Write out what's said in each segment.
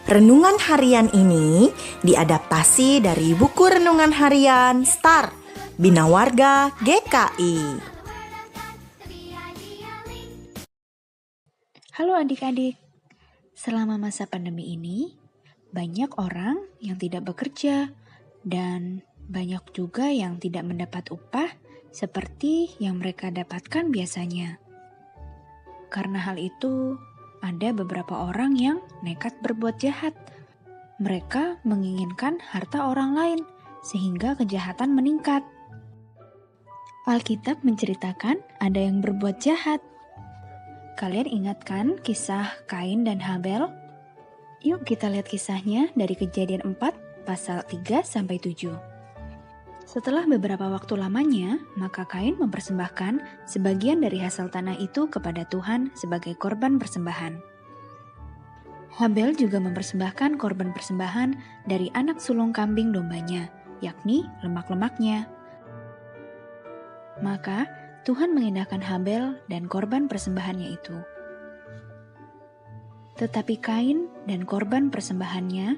Renungan harian ini diadaptasi dari buku renungan harian Star Bina Warga GKI. Halo adik-adik, selama masa pandemi ini, banyak orang yang tidak bekerja dan banyak juga yang tidak mendapat upah seperti yang mereka dapatkan biasanya. Karena hal itu, ada beberapa orang yang nekat berbuat jahat. Mereka menginginkan harta orang lain sehingga kejahatan meningkat. Alkitab menceritakan ada yang berbuat jahat. Kalian ingatkan kisah Kain dan Habel? Yuk kita lihat kisahnya dari Kejadian 4 pasal 3-7. Setelah beberapa waktu lamanya, maka Kain mempersembahkan sebagian dari hasil tanah itu kepada Tuhan sebagai korban persembahan. Habel juga mempersembahkan korban persembahan dari anak sulung kambing dombanya, yakni lemak-lemaknya. Maka Tuhan mengindahkan Habel dan korban persembahannya itu. Tetapi Kain dan korban persembahannya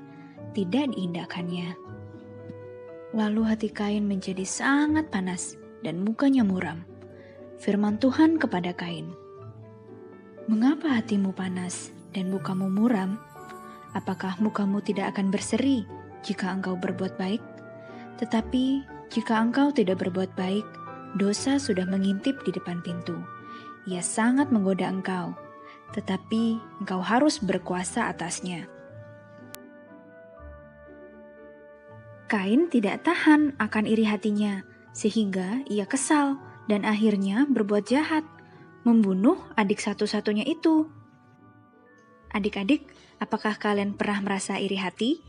tidak diindahkannya. Lalu hati Kain menjadi sangat panas dan mukanya muram. Firman Tuhan kepada Kain, "Mengapa hatimu panas dan mukamu muram? Apakah mukamu tidak akan berseri jika engkau berbuat baik? Tetapi jika engkau tidak berbuat baik, dosa sudah mengintip di depan pintu. Ia sangat menggoda engkau, tetapi engkau harus berkuasa atasnya." Kain tidak tahan akan iri hatinya, sehingga ia kesal dan akhirnya berbuat jahat, membunuh adik satu-satunya itu. Adik-adik, apakah kalian pernah merasa iri hati?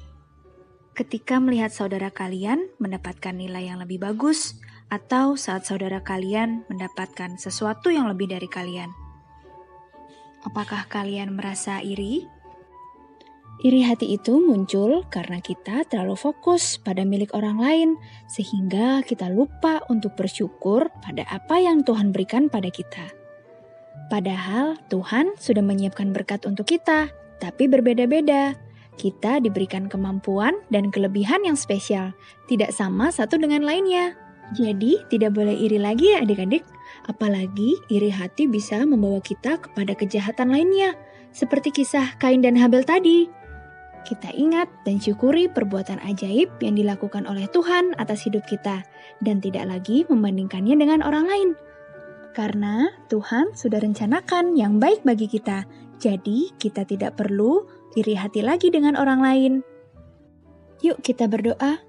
Ketika melihat saudara kalian mendapatkan nilai yang lebih bagus, atau saat saudara kalian mendapatkan sesuatu yang lebih dari kalian. Apakah kalian merasa iri? Iri hati itu muncul karena kita terlalu fokus pada milik orang lain, sehingga kita lupa untuk bersyukur pada apa yang Tuhan berikan pada kita. Padahal Tuhan sudah menyiapkan berkat untuk kita, tapi berbeda-beda. Kita diberikan kemampuan dan kelebihan yang spesial, tidak sama satu dengan lainnya. Jadi tidak boleh iri lagi ya adik-adik, apalagi iri hati bisa membawa kita kepada kejahatan lainnya, seperti kisah Kain dan Habel tadi. Kita ingat dan syukuri perbuatan ajaib yang dilakukan oleh Tuhan atas hidup kita, dan tidak lagi membandingkannya dengan orang lain. Karena Tuhan sudah rencanakan yang baik bagi kita, jadi kita tidak perlu iri hati lagi dengan orang lain. Yuk kita berdoa.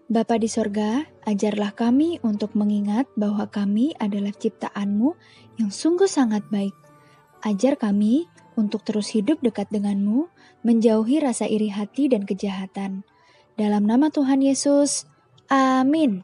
Bapa di sorga, ajarlah kami untuk mengingat bahwa kami adalah ciptaan-Mu yang sungguh sangat baik. Ajar kami untuk terus hidup dekat denganmu, menjauhi rasa iri hati dan kejahatan. Dalam nama Tuhan Yesus, amin.